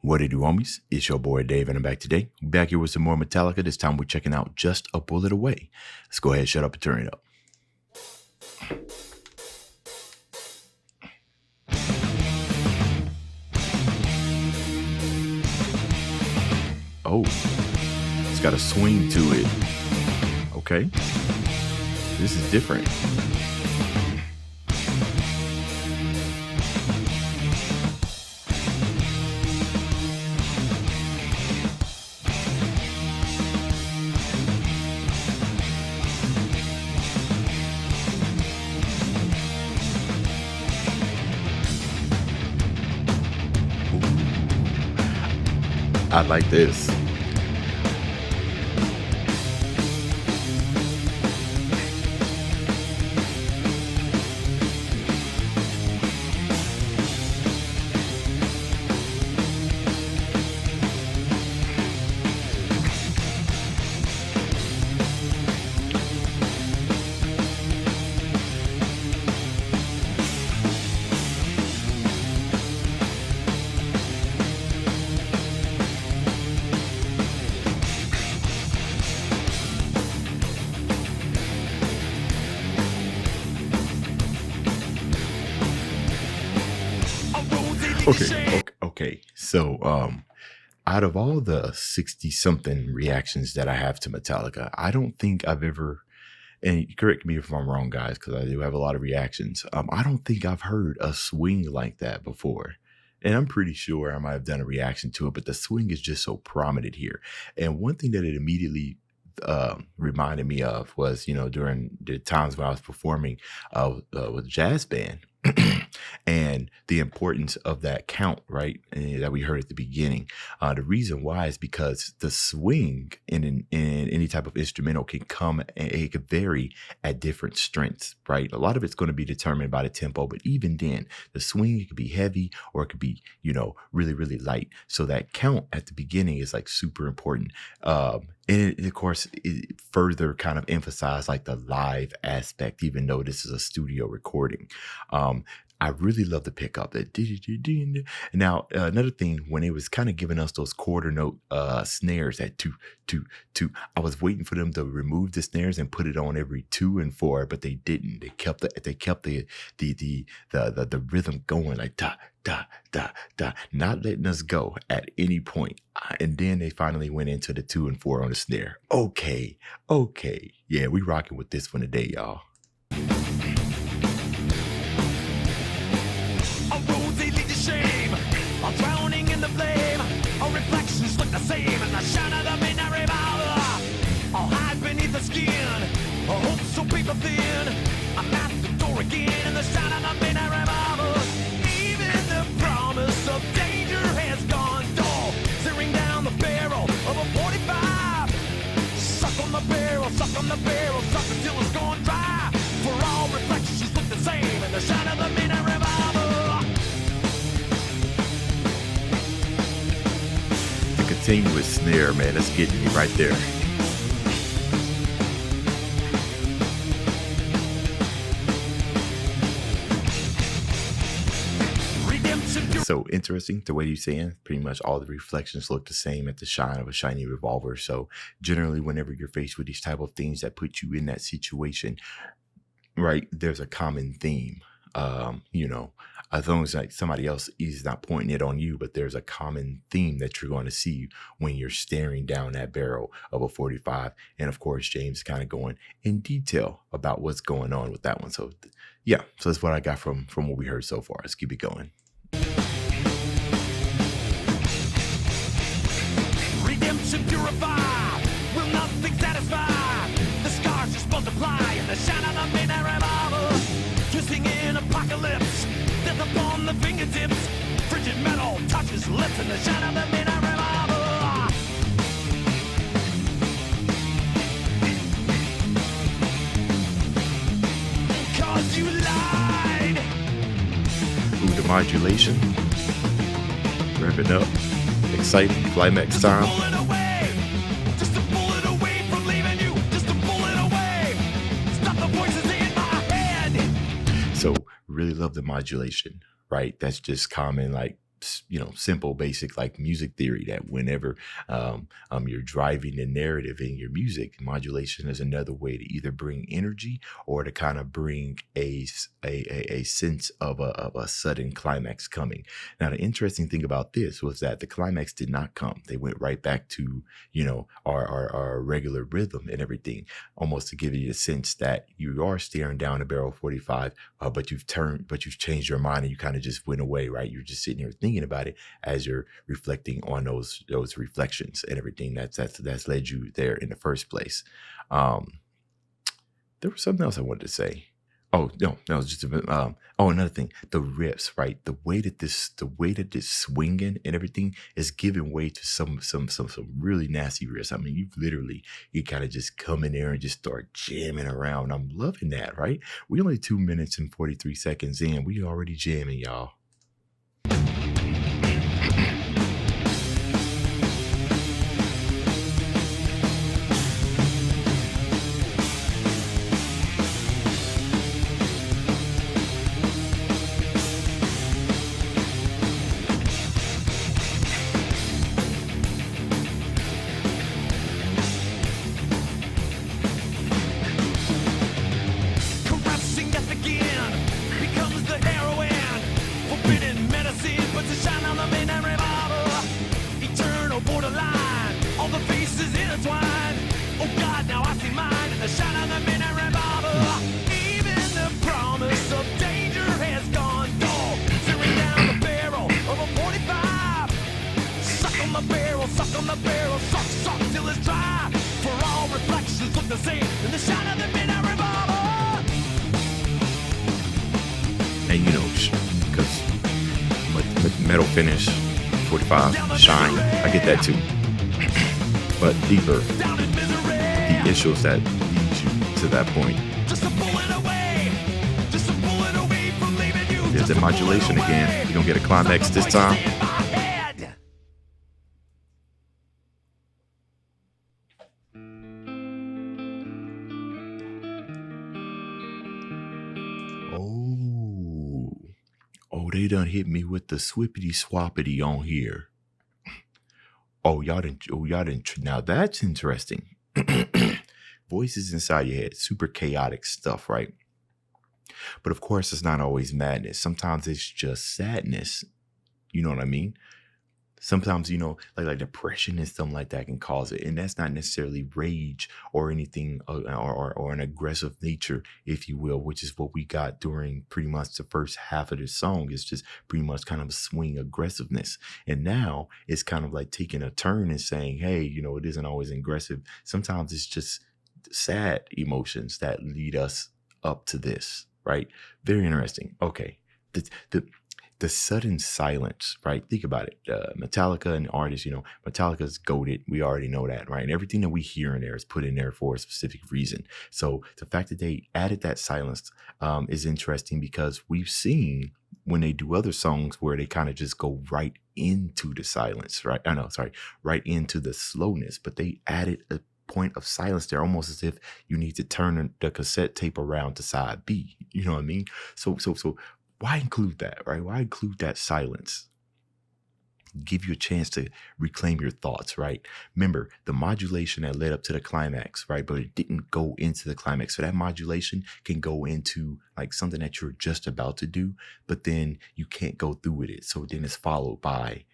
What it do, homies? It's your boy Dave, and I'm back today. We're back here with some more Metallica. This time we're checking out Just a Bullet Away. Let's go ahead, shut up, and turn it up. Oh, it's got a swing to it. Okay, this is different. I like this. Okay. So, out of all the 60-something reactions that I have to Metallica, I don't think I've ever, and correct me if I'm wrong, guys, because I do have a lot of reactions. I don't think I've heard a swing like that before. And I'm pretty sure I might have done a reaction to it, but the swing is just so prominent here. And one thing that it immediately reminded me of was, during the times when I was performing with a jazz band. And the importance of that count, right, that we heard at the beginning. The reason why is because the swing in any type of instrumental can come and it could vary at different strengths, right? A lot of it's going to be determined by the tempo, but even then, the swing, it could be heavy or it could be, really, really light. So that count at the beginning is like super important. And it, of course, it further kind of emphasized like the live aspect, even though this is a studio recording. I really love the pickup. Now, another thing, when it was kind of giving us those quarter note snares at 2, 2, 2, I was waiting for them to remove the snares and put it on every 2 and 4, but they didn't. They kept the rhythm going, like da da da da, not letting us go at any point. And then they finally went into the 2 and 4 on the snare. Okay, yeah, we rocking with this one today, y'all. Shame, I'm drowning in the blame. Our reflections look the same in the shine of the midnight revolver. I'll hide beneath the skin, a hope so paper thin. I'm at the door again in the shine of the midnight revolver. Even the promise of danger has gone dull, searing down the barrel of a 45. Suck on the barrel, suck on the barrel, suck until it's gone dry. For all reflections look the same in the shine of the midnight revolver. Continuous snare, man, that's getting me right there. So interesting the way you're saying pretty much all the reflections look the same at the shine of a shiny revolver. So generally, whenever you're faced with these type of things that put you in that situation, right, there's a common theme. As long as like somebody else is not pointing it on you, but there's a common theme that you're going to see when you're staring down that barrel of a 45. And of course, James kind of going in detail about what's going on with that one. So yeah, so that's what I got from what we heard so far. Let's keep it going. Redemption purify, will nothing satisfy. The scars just multiply in the shine of the midnight revolver. Kissing in apocalypse, death upon the fingertips. Frigid metal touches lips in the shine of the midnight revolver. Cause you lied. Ooh, the modulation. Rev it up. Exciting. Climax time. Just a bullet away from leaving you. Just a bullet away. Stop the voices in my head. So really love the modulation, right? That's just common, like simple, basic, like music theory, that whenever you're driving the narrative in your music, modulation is another way to either bring energy or to kind of bring a sense of a sudden climax coming. Now, the interesting thing about this was that the climax did not come. They went right back to, our regular rhythm and everything, almost to give you a sense that you are staring down a barrel 45, but you've changed your mind and you kind of just went away, right? You're just sitting here thinking about it as you're reflecting on those reflections and everything that's led you there in the first place. There was something else I wanted to say. Oh no, it's just a bit. Another thing, the riffs, right? The way that this swinging and everything is giving way to some really nasty riffs. I mean, you kind of just come in there and just start jamming around. I'm loving that, right? We only 2 minutes and 43 seconds in. We already jamming, y'all. Metal finish, 45, shine. I get that too. But deeper, the issues that lead you to that point. There's the modulation again. You don't get a climax this time. They done hit me with the swippity swappity on here. Y'all didn't. Now that's interesting. Voices inside your head, super chaotic stuff, right? But of course, it's not always madness. Sometimes it's just sadness. You know what I mean? Sometimes, like depression and something like that can cause it. And that's not necessarily rage or anything or an aggressive nature, if you will, which is what we got during pretty much the first half of the song. It's just pretty much kind of a swing aggressiveness. And now it's kind of like taking a turn and saying, hey, it isn't always aggressive. Sometimes it's just sad emotions that lead us up to this, right? Very interesting. Okay. The sudden silence, right? Think about it. Metallica and artists, Metallica's goated. We already know that, right? And everything that we hear in there is put in there for a specific reason. So the fact that they added that silence is interesting because we've seen when they do other songs where they kind of just go right into the silence, right? Right into the slowness, but they added a point of silence there, almost as if you need to turn the cassette tape around to side B. You know what I mean? So why include that, right? Why include that silence? Give you a chance to reclaim your thoughts, right? Remember, the modulation that led up to the climax, right? But it didn't go into the climax. So that modulation can go into like something that you're just about to do, but then you can't go through with it. So then it's followed by,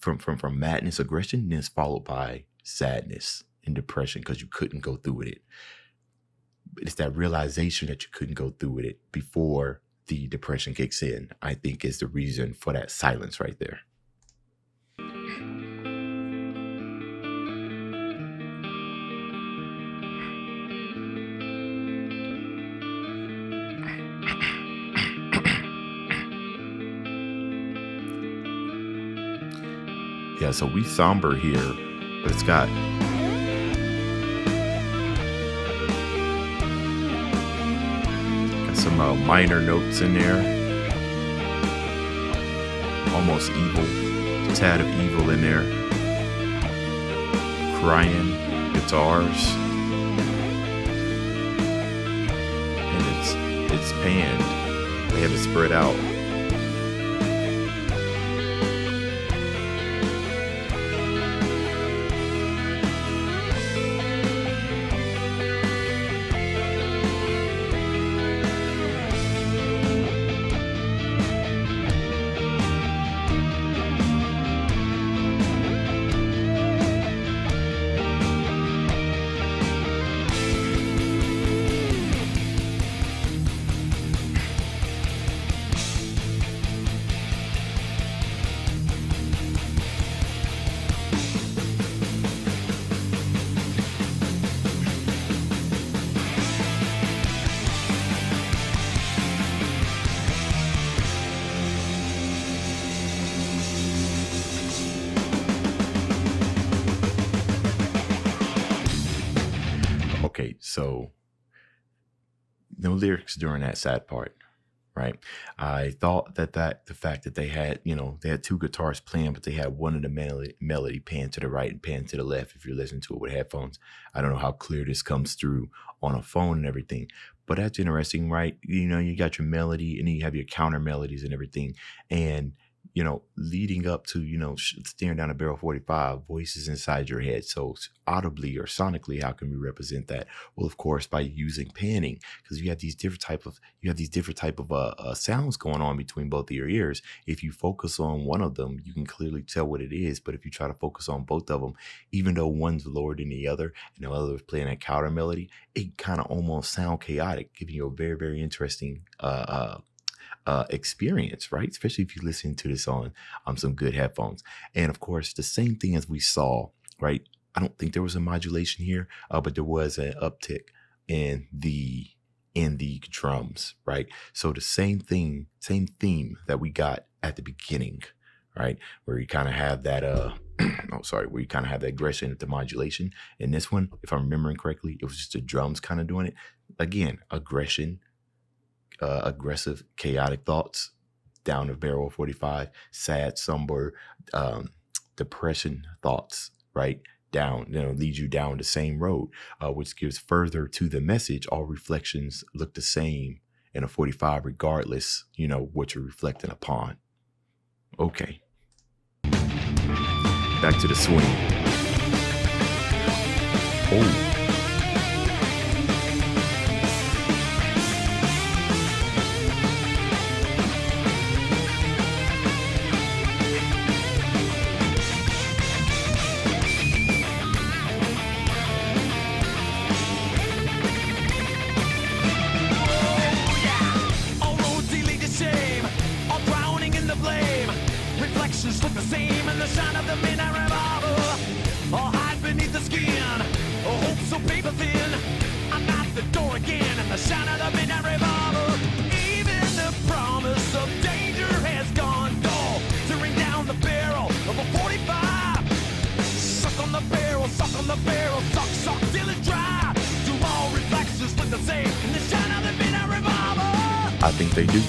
from madness, aggression, then it's followed by sadness and depression because you couldn't go through with it. But it's that realization that you couldn't go through with it before the depression kicks in, I think, is the reason for that silence right there. Yeah, so we somber here, but it's got some minor notes in there, almost evil, a tad of evil in there, crying guitars, and it's panned. They have it spread out. right? So no lyrics during that sad part, right? I thought that the fact that they had, they had two guitars playing, but they had one of the melody pan to the right and pan to the left. If you're listening to it with headphones, I don't know how clear this comes through on a phone and everything, but that's interesting, right? You got your melody and then you have your counter melodies and everything. And leading up to, staring down a barrel 45, voices inside your head. So audibly or sonically, how can we represent that? Well, of course, by using panning, because you have these different type of sounds going on between both of your ears. If you focus on one of them, you can clearly tell what it is. But if you try to focus on both of them, even though one's lower than the other and the other is playing a counter melody, it kind of almost sound chaotic, giving you a very, very interesting experience, right? Especially if you listen to this on some good headphones. And of course, the same thing as we saw, right? I don't think there was a modulation here, but there was an uptick in the drums, right? So the same theme that we got at the beginning, right? Where you kind of have that where you kind of have that aggression at the modulation. In this one, if I'm remembering correctly, it was just the drums kind of doing it. Again, aggression, aggressive, chaotic thoughts down the barrel 45, sad, somber, depression thoughts, right? Down, leads you down the same road, which gives further to the message. All reflections look the same in a 45, regardless, what you're reflecting upon. Okay. Back to the swing. Oh. Look the same in the shine of the midnight revolver. All hide beneath the skin. Oh, hope so paper thin. I'm at the door again in the shine of the midnight revolver. Even the promise of danger has gone dull. Tearing down the barrel of a 45. Suck on the barrel, suck on the barrel, suck till it's dry. Do all reflections look the same in the shine of the midnight revolver? I think they do.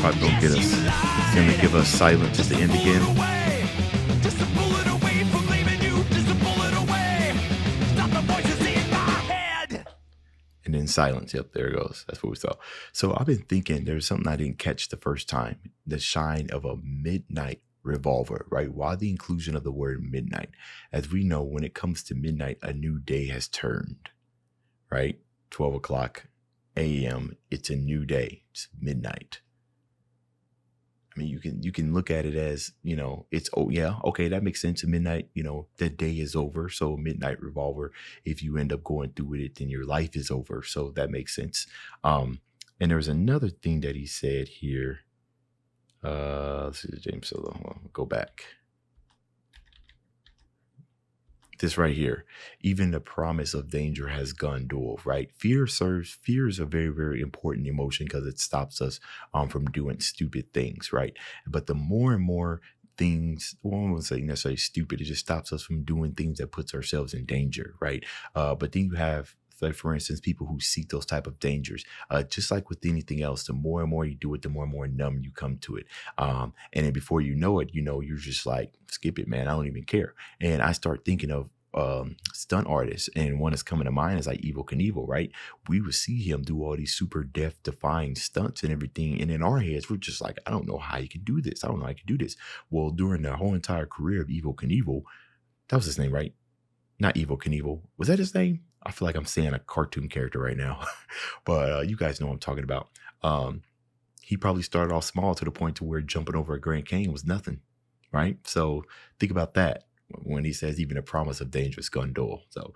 Probably gonna get us. It's gonna give us silence at the end again. Just a bullet away from leaving you. Just a bullet away. Stop the voices in my head. And then silence. Yep, there it goes. That's what we saw. So I've been thinking there's something I didn't catch the first time. The shine of a midnight revolver, right? Why the inclusion of the word midnight? As we know, when it comes to midnight, a new day has turned, right? 12 o'clock a.m. It's a new day. It's midnight. I mean, you can look at it as, it's, oh yeah, okay, that makes sense. At midnight, the day is over. So midnight revolver, if you end up going through with it, then your life is over. So that makes sense. And there was another thing that he said here. Let's see the James Solo. I'll go back. This right here, even the promise of danger has gone dull, right? Fear is a very, very important emotion because it stops us from doing stupid things, right? But the more and more things, well, I won't say necessarily stupid, it just stops us from doing things that puts ourselves in danger, right? But then you have, like, for instance, people who seek those type of dangers, just like with anything else, the more and more you do it, the more and more numb you come to it. And then before you know it, you're just like, skip it, man. I don't even care. And I start thinking of stunt artists, and one that's coming to mind is like Evel Knievel, right? We would see him do all these super death defying stunts and everything, and in our heads we're just like, I don't know how you can do this. I don't know how you can do this. Well, during the whole entire career of Evel Knievel, that was his name, right? Not Evel Knievel. Was that his name? I feel like I'm saying a cartoon character right now, but you guys know what I'm talking about. He probably started off small to the point to where jumping over a Grand Canyon was nothing, right? So think about that when he says even a promise of dangerous gun duel. So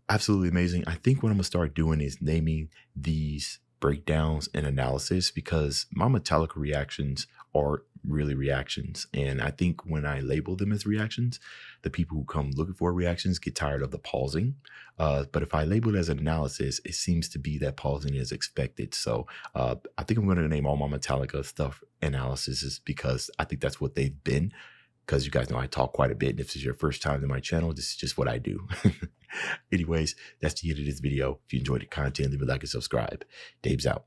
absolutely amazing. I think what I'm gonna start doing is naming these breakdowns and analysis, because my Metallica reactions are really reactions. And I think when I label them as reactions, the people who come looking for reactions get tired of the pausing. But if I label it as an analysis, it seems to be that pausing is expected. So I think I'm going to name all my Metallica stuff analysis because I think that's what they've been. Because you guys know I talk quite a bit. And if this is your first time to my channel, this is just what I do. Anyways, that's the end of this video. If you enjoyed the content, leave a like and subscribe. Dave's out.